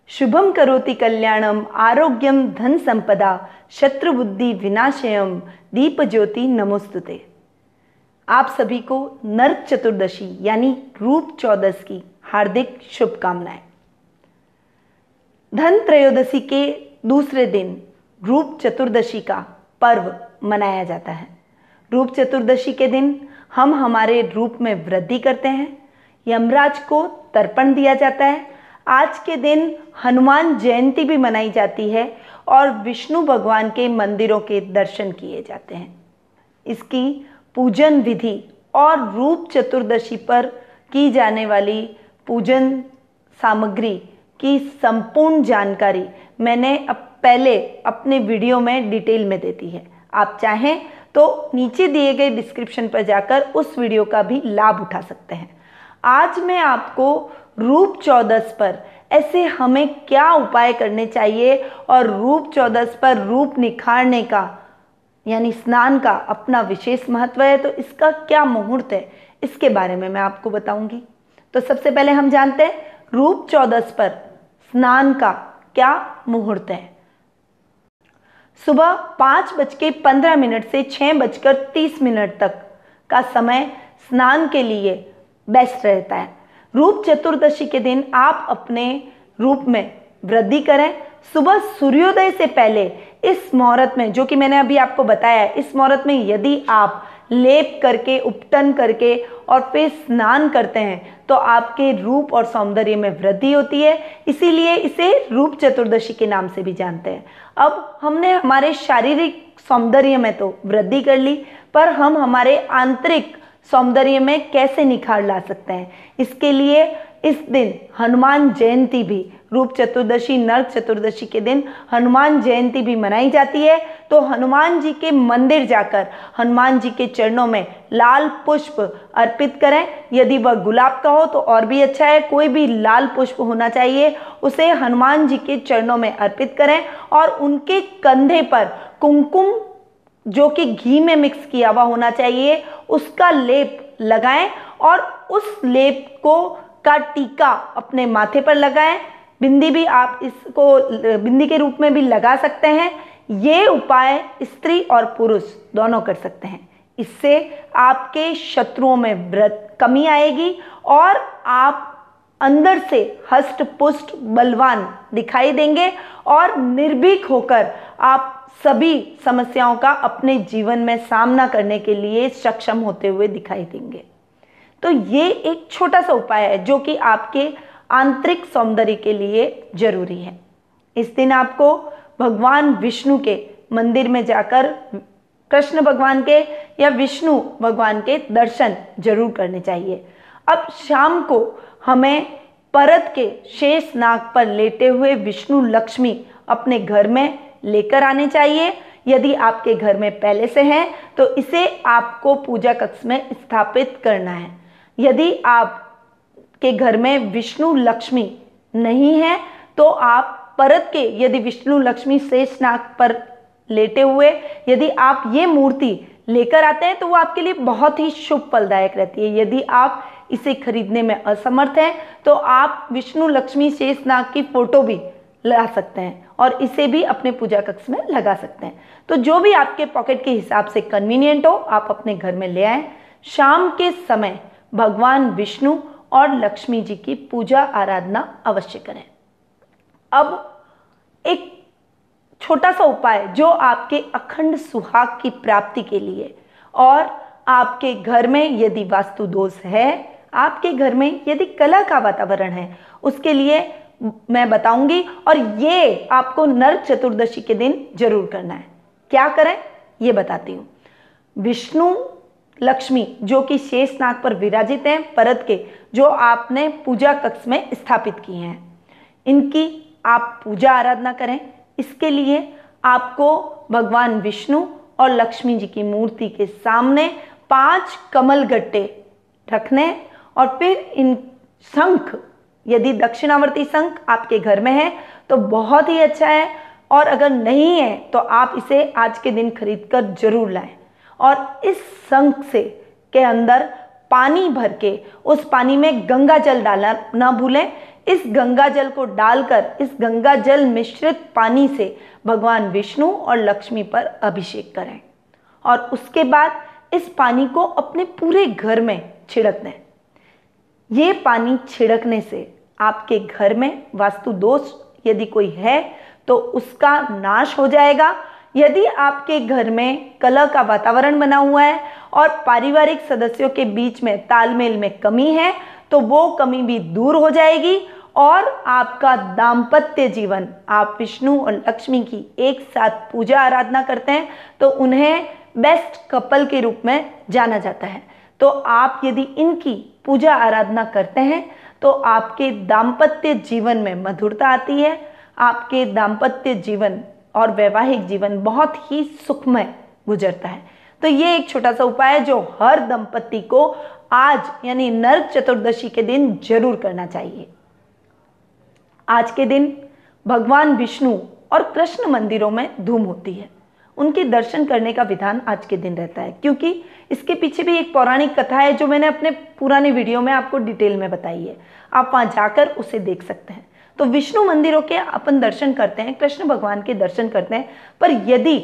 शुभम करोति कल्याणम आरोग्यम धन संपदा शत्रुबुद्धि विनाशयम दीप ज्योति नमोस्तुते। आप सभी को नरक चतुर्दशी यानी रूप चौदस की हार्दिक शुभकामनाएं। धन त्रयोदशी के दूसरे दिन रूप चतुर्दशी का पर्व मनाया जाता है। रूप चतुर्दशी के दिन हम हमारे रूप में वृद्धि करते हैं, यमराज को तर्पण दिया जाता है। आज के दिन हनुमान जयंती भी मनाई जाती है और विष्णु भगवान के मंदिरों के दर्शन किए जाते हैं। इसकी पूजन विधि और रूप चतुर्दशी पर की जाने वाली पूजन सामग्री की संपूर्ण जानकारी मैंने पहले अपने वीडियो में डिटेल में देती है। आप चाहें तो नीचे दिए गए डिस्क्रिप्शन पर जाकर उस वीडियो का भी लाभ उठा सकते हैं। आज मैं आपको रूप चौदस पर ऐसे हमें क्या उपाय करने चाहिए और रूप चौदस पर रूप निखारने का यानी स्नान का अपना विशेष महत्व है, तो इसका क्या मुहूर्त है, इसके बारे में मैं आपको बताऊंगी। तो सबसे पहले हम जानते हैं रूप चौदस पर स्नान का क्या मुहूर्त है। सुबह 5:15 से 6:30 तक का समय स्नान के लिए बेस्ट रहता है। रूप चतुर्दशी के दिन आप अपने रूप में वृद्धि करें। सुबह सूर्योदय से पहले इस मुहूर्त में, जो कि मैंने अभी आपको बताया है, इस मुहूर्त में यदि आप लेप करके, उपटन करके और फिर स्नान करते हैं तो आपके रूप और सौंदर्य में वृद्धि होती है। इसीलिए इसे रूप चतुर्दशी के नाम से भी जानते हैं। अब हमने हमारे शारीरिक सौंदर्य में तो वृद्धि कर ली, पर हम हमारे आंतरिक सौंदर्य में कैसे निखार ला सकते हैं, इसके लिए इस दिन हनुमान जयंती भी, रूप चतुर्दशी नरक चतुर्दशी के दिन हनुमान जयंती भी मनाई जाती है। तो हनुमान जी के मंदिर जाकर हनुमान जी के चरणों में लाल पुष्प अर्पित करें। यदि वह गुलाब का हो तो और भी अच्छा है, कोई भी लाल पुष्प होना चाहिए, उसे हनुमान जी के चरणों में अर्पित करें और उनके कंधे पर कुमकुम, जो कि घी में मिक्स किया हुआ होना चाहिए, उसका लेप लगाएं और उस लेप को का टीका अपने माथे पर लगाएं। बिंदी भी आप इसको बिंदी के रूप में भी लगा सकते हैं। ये उपाय स्त्री और पुरुष दोनों कर सकते हैं। इससे आपके शत्रुओं में कमी आएगी और आप अंदर से हष्ट पुष्ट बलवान दिखाई देंगे और निर्भीक होकर आप सभी समस्याओं का अपने जीवन में सामना करने के लिए सक्षम होते हुए दिखाई देंगे। तो ये एक छोटा सा उपाय है जो कि आपके आंतरिक सौंदर्य के लिए जरूरी है। इस दिन आपको भगवान विष्णु के मंदिर में जाकर कृष्ण भगवान के या विष्णु भगवान के दर्शन जरूर करने चाहिए। अब शाम को हमें परत के शेष नाग पर लेटे हुए विष्णु लक्ष्मी अपने घर में लेकर आने चाहिए। यदि आपके घर में पहले से हैं तो इसे आपको पूजा कक्ष में स्थापित करना है। यदि आप के घर में विष्णु लक्ष्मी नहीं है तो आप परत के, यदि विष्णु लक्ष्मी शेष नाग पर लेटे हुए यदि आप ये मूर्ति लेकर आते हैं तो वो आपके लिए बहुत ही शुभ फलदायक रहती है। यदि आप इसे खरीदने में असमर्थ हैं तो आप विष्णु लक्ष्मी शेष नाग की फोटो भी ला सकते हैं और इसे भी अपने पूजा कक्ष में लगा सकते हैं। तो जो भी आपके पॉकेट के हिसाब से कन्वीनियंट हो आप अपने घर में ले आएं। शाम के समय भगवान विष्णु और लक्ष्मी जी की पूजा आराधना अवश्य करें। अब एक छोटा सा उपाय जो आपके अखंड सुहाग की प्राप्ति के लिए और आपके घर में यदि वास्तु दोष है, आपके घर में यदि कला का वातावरण है, उसके लिए मैं बताऊंगी और ये आपको नरक चतुर्दशी के दिन जरूर करना है। क्या करें ये बताती हूँ। विष्णु लक्ष्मी जो कि शेष नाग पर विराजित हैं, परत के, जो आपने पूजा कक्ष में स्थापित किए हैं, इनकी आप पूजा आराधना करें। इसके लिए आपको भगवान विष्णु और लक्ष्मी जी की मूर्ति के सामने 5 कमल गट्टे रखने और फिर इन शंख, यदि दक्षिणावर्ती शंख आपके घर में है तो बहुत ही अच्छा है, और अगर नहीं है तो आप इसे आज के दिन खरीद कर जरूर लाएं और इस शंख से के अंदर पानी भर के उस पानी में गंगा जल डालना ना भूलें। इस गंगा जल को डालकर इस गंगा जल मिश्रित पानी से भगवान विष्णु और लक्ष्मी पर अभिषेक करें और उसके बाद इस पानी को अपने पूरे घर में छिड़क दें। ये पानी छिड़कने से आपके घर में वास्तु दोष यदि कोई है तो उसका नाश हो जाएगा। यदि आपके घर में कलह का वातावरण बना हुआ है और पारिवारिक सदस्यों के बीच में तालमेल में कमी है तो वो कमी भी दूर हो जाएगी और आपका दाम्पत्य जीवन, आप विष्णु और लक्ष्मी की एक साथ पूजा आराधना करते हैं तो उन्हें बेस्ट कपल के रूप में जाना जाता है। तो आप यदि इनकी पूजा आराधना करते हैं तो आपके दाम्पत्य जीवन में मधुरता आती है, आपके दाम्पत्य जीवन और वैवाहिक जीवन बहुत ही सुखमय गुजरता है। तो ये एक छोटा सा उपाय है जो हर दंपति को आज यानी नरक चतुर्दशी के दिन जरूर करना चाहिए। आज के दिन भगवान विष्णु और कृष्ण मंदिरों में धूम होती है, उनके दर्शन करने का विधान आज के दिन रहता है क्योंकि इसके पीछे भी एक पौराणिक कथा है जो मैंने अपने पुराने वीडियो में आपको डिटेल में बताई है, आप वहां जाकर उसे देख सकते हैं। तो विष्णु मंदिरों के अपन दर्शन करते हैं, कृष्ण भगवान के दर्शन करते हैं, पर यदि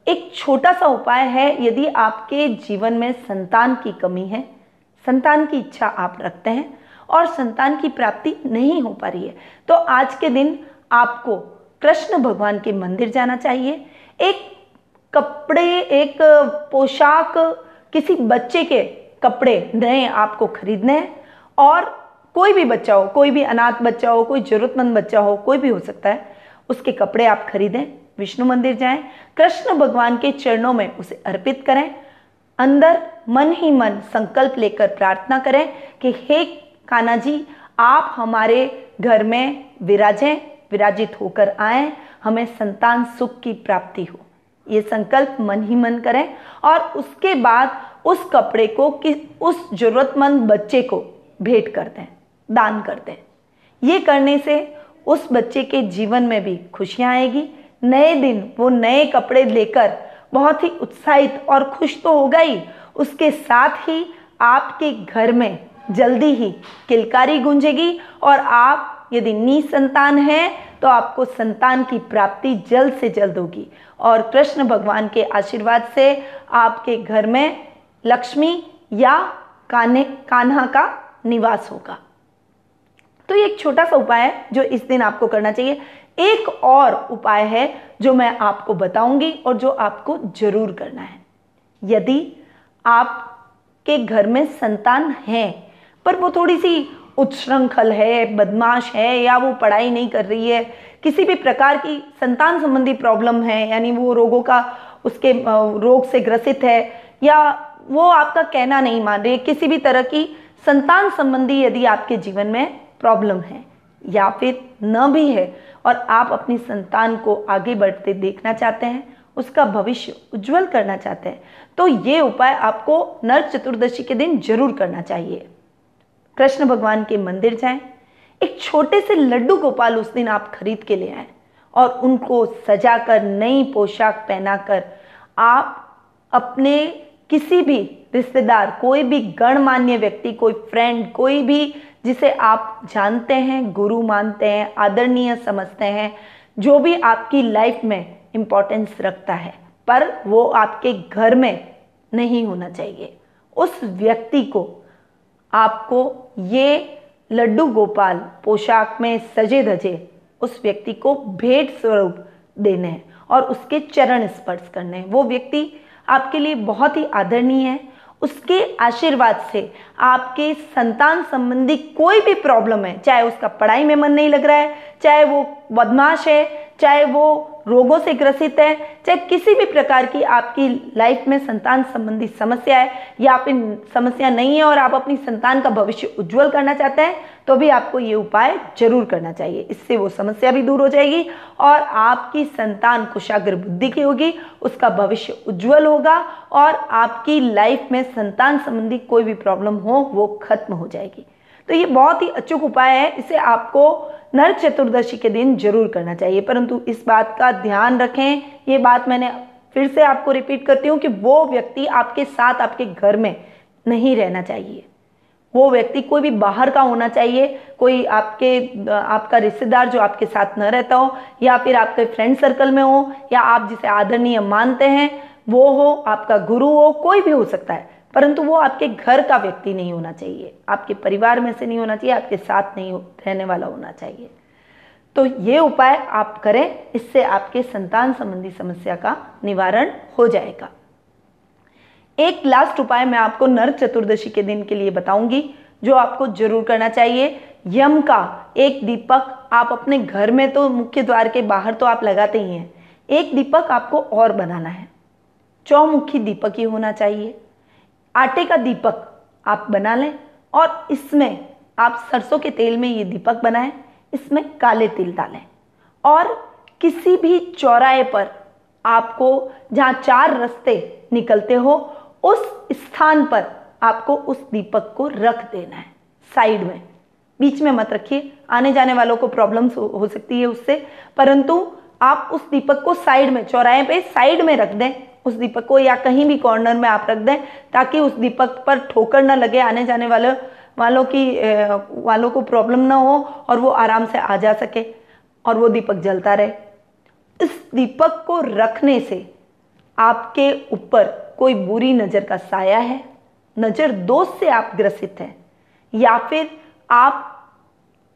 एक छोटा सा उपाय है, यदि आपके जीवन में संतान की कमी है, संतान की इच्छा आप रखते हैं और संतान की प्राप्ति नहीं हो पा रही है तो आज के दिन आपको कृष्ण भगवान के मंदिर जाना चाहिए। एक कपड़े, एक पोशाक, किसी बच्चे के कपड़े नए आपको खरीदने हैं और कोई भी बच्चा हो, कोई भी अनाथ बच्चा हो, कोई जरूरतमंद बच्चा हो, कोई भी हो सकता है, उसके कपड़े आप खरीदें, विष्णु मंदिर जाएं, कृष्ण भगवान के चरणों में उसे अर्पित करें, अंदर मन ही मन संकल्प लेकर प्रार्थना करें कि हे कान्हा जी आप हमारे घर में विराजित होकर आए, हमें संतान सुख की प्राप्ति हो। ये संकल्प मन ही मन करें और उसके बाद उस कपड़े को उस जरूरतमंद बच्चे को भेंट कर दें, दान कर दें। ये करने से उस बच्चे के जीवन में भी खुशियां आएगी। नए दिन वो नए कपड़े लेकर बहुत ही उत्साहित और खुश तो होगा ही, उसके साथ ही आपके घर में जल्दी ही किलकारी गूंजेगी और आप यदि निसंतान हैं तो आपको संतान की प्राप्ति जल्द से जल्द होगी और कृष्ण भगवान के आशीर्वाद से आपके घर में लक्ष्मी या कान्हा का निवास होगा। तो ये एक छोटा सा उपाय है जो इस दिन आपको करना चाहिए। एक और उपाय है जो मैं आपको बताऊंगी और जो आपको जरूर करना है। यदि आपके घर में संतान है पर वो थोड़ी सी उच्छृंखल है, बदमाश है या वो पढ़ाई नहीं कर रही है, किसी भी प्रकार की संतान संबंधी प्रॉब्लम है, यानी वो उसके रोग से ग्रसित है या वो आपका कहना नहीं मान रही है, किसी भी तरह की संतान संबंधी यदि आपके जीवन में प्रॉब्लम है या फिर न भी है और आप अपनी संतान को आगे बढ़ते देखना चाहते हैं, उसका भविष्य उज्जवल करना चाहते हैं, तो ये उपाय आपको नरक चतुर्दशी के दिन जरूर करना चाहिए। कृष्ण भगवान के मंदिर जाएं, एक छोटे से लड्डू गोपाल उस दिन आप खरीद के ले आएं और उनको सजाकर नई पोशाक पहनाकर आप अपने किसी भी रिश्तेदार, कोई भी गणमान्य व्यक्ति, कोई फ्रेंड, कोई भी जिसे आप जानते हैं, गुरु मानते हैं, आदरणीय समझते हैं, जो भी आपकी लाइफ में इंपॉर्टेंस रखता है पर वो आपके घर में नहीं होना चाहिए, उस व्यक्ति को आपको ये लड्डू गोपाल पोशाक में सजे धजे उस व्यक्ति को भेंट स्वरूप देने हैं और उसके चरण स्पर्श करने हैं। वो व्यक्ति आपके लिए बहुत ही आदरणीय है, उसके आशीर्वाद से आपके संतान संबंधी कोई भी प्रॉब्लम है, चाहे उसका पढ़ाई में मन नहीं लग रहा है, चाहे वो बदमाश है, चाहे वो रोगों से ग्रसित है, चाहे किसी भी प्रकार की आपकी लाइफ में संतान संबंधी समस्या है या फिर समस्या नहीं है और आप अपनी संतान का भविष्य उज्जवल करना चाहते हैं, तो भी आपको ये उपाय जरूर करना चाहिए। इससे वो समस्या भी दूर हो जाएगी और आपकी संतान कुशाग्र बुद्धि की होगी, उसका भविष्य उज्जवल होगा और आपकी लाइफ में संतान संबंधी कोई भी प्रॉब्लम हो वो खत्म हो जाएगी। तो ये बहुत ही अचूक उपाय है, इसे आपको नरक चतुर्दशी के दिन जरूर करना चाहिए। परंतु इस बात का ध्यान रखें, ये बात मैंने फिर से आपको रिपीट करती हूँ कि वो व्यक्ति आपके साथ आपके घर में नहीं रहना चाहिए। वो व्यक्ति कोई भी बाहर का होना चाहिए, कोई आपका रिश्तेदार जो आपके साथ न रहता हो, या फिर आपके फ्रेंड सर्कल में हो, या आप जिसे आदरणीय मानते हैं वो हो, आपका गुरु हो, कोई भी हो सकता है, परंतु वो आपके घर का व्यक्ति नहीं होना चाहिए, आपके परिवार में से नहीं होना चाहिए, आपके साथ नहीं रहने वाला होना चाहिए। तो ये उपाय आप करें, इससे आपके संतान संबंधी समस्या का निवारण हो जाएगा। एक लास्ट उपाय मैं आपको नरक चतुर्दशी के दिन के लिए बताऊंगी, जो आपको जरूर करना चाहिए। यम का एक दीपक आप अपने घर में, तो मुख्य द्वार के बाहर तो आप लगाते ही हैं, एक दीपक आपको और बनाना है। चौमुखी दीपक ही होना चाहिए। आटे का दीपक आप बना लें और इसमें आप सरसों के तेल में ये दीपक बनाएं, इसमें काले तिल डालें और किसी भी चौराहे पर आपको जहाँ 4 रास्ते निकलते हो उस स्थान पर आपको उस दीपक को रख देना है, साइड में, बीच में मत रखिए, आने जाने वालों को प्रॉब्लम्स हो सकती है उससे, परंतु आप उस दीपक को साइड में, चौराहे पे साइड में रख दें उस दीपक को, या कहीं भी कॉर्नर में आप रख दें, ताकि उस दीपक पर ठोकर न लगे, आने जाने वालों को प्रॉब्लम ना हो और वो आराम से आ जा सके और वो दीपक जलता रहे। इस दीपक को रखने से आपके ऊपर कोई बुरी नज़र का साया है, नज़र दोष से आप ग्रसित हैं, या फिर आप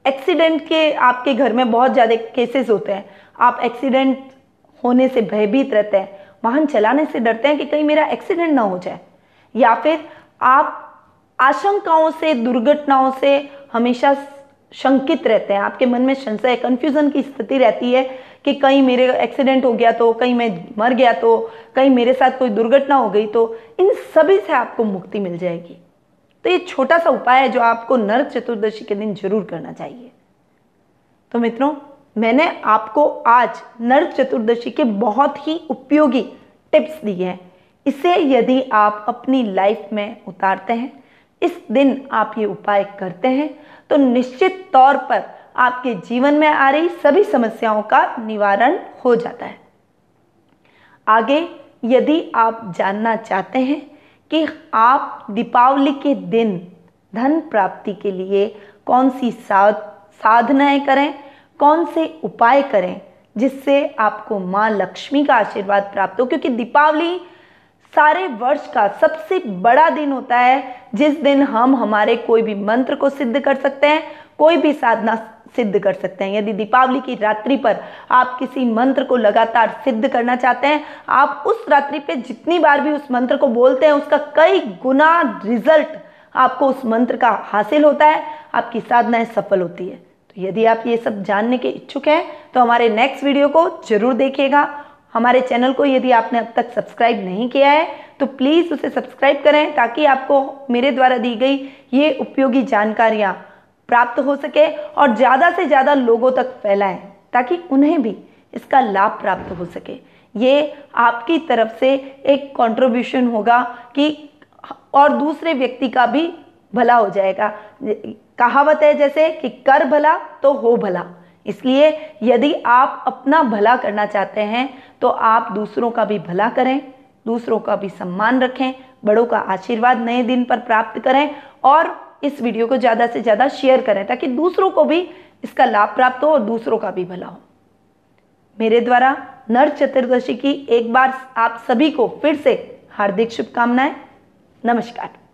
एक्सीडेंट के, आपके घर में बहुत ज़्यादा केसेस होते हैं, आप एक्सीडेंट होने से भयभीत रहते हैं, वाहन चलाने से डरते हैं कि कहीं मेरा एक्सीडेंट ना हो जाए, या फिर आप आशंकाओं से, दुर्घटनाओं से हमेशा शंकित रहते हैं, आपके मन में संशय, कंफ्यूजन की स्थिति रहती है कि कहीं मेरे एक्सीडेंट हो गया तो, कहीं मैं मर गया तो, कहीं मेरे साथ कोई दुर्घटना हो गई तो, इन सभी से आपको मुक्ति मिल जाएगी। तो ये छोटा सा उपाय है जो आपको नरक चतुर्दशी के दिन जरूर करना चाहिए। तो मित्रों, मैंने आपको आज नरक चतुर्दशी के बहुत ही उपयोगी टिप्स दिए हैं। इसे यदि आप अपनी लाइफ में उतारते हैं, इस दिन आप ये उपाय करते हैं, तो निश्चित तौर पर आपके जीवन में आ रही सभी समस्याओं का निवारण हो जाता है। आगे यदि आप जानना चाहते हैं कि आप दीपावली के दिन धन प्राप्ति के लिए कौन सी साधनाएं करें, कौन से उपाय करें जिससे आपको माँ लक्ष्मी का आशीर्वाद प्राप्त हो, क्योंकि दीपावली सारे वर्ष का सबसे बड़ा दिन होता है, जिस दिन हम हमारे कोई भी मंत्र को सिद्ध कर सकते हैं, कोई भी साधना सिद्ध कर सकते हैं। यदि दीपावली की रात्रि पर आप किसी मंत्र को लगातार सिद्ध करना चाहते हैं, आप उस रात्रि पे जितनी बार भी उस मंत्र को बोलते हैं, उसका कई गुना रिजल्ट आपको उस मंत्र का हासिल होता है, आपकी साधनाएं सफल होती है। तो यदि आप ये सब जानने के इच्छुक हैं तो हमारे नेक्स्ट वीडियो को जरूर देखिएगा। हमारे चैनल को यदि आपने अब तक सब्सक्राइब नहीं किया है तो प्लीज़ उसे सब्सक्राइब करें, ताकि आपको मेरे द्वारा दी गई ये उपयोगी जानकारियाँ प्राप्त हो सके और ज़्यादा से ज़्यादा लोगों तक फैलाएं, ताकि उन्हें भी इसका लाभ प्राप्त हो सके। ये आपकी तरफ से एक कंट्रीब्यूशन होगा कि और दूसरे व्यक्ति का भी भला हो जाएगा। कहावत है जैसे कि कर भला तो हो भला, इसलिए यदि आप अपना भला करना चाहते हैं तो आप दूसरों का भी भला करें, दूसरों का भी सम्मान रखें, बड़ों का आशीर्वाद नए दिन पर प्राप्त करें और इस वीडियो को ज़्यादा से ज़्यादा शेयर करें, ताकि दूसरों को भी इसका लाभ प्राप्त हो और दूसरों का भी भला हो। मेरे द्वारा नरक चतुर्दशी की एक बार आप सभी को फिर से हार्दिक शुभकामनाएं। नमस्कार।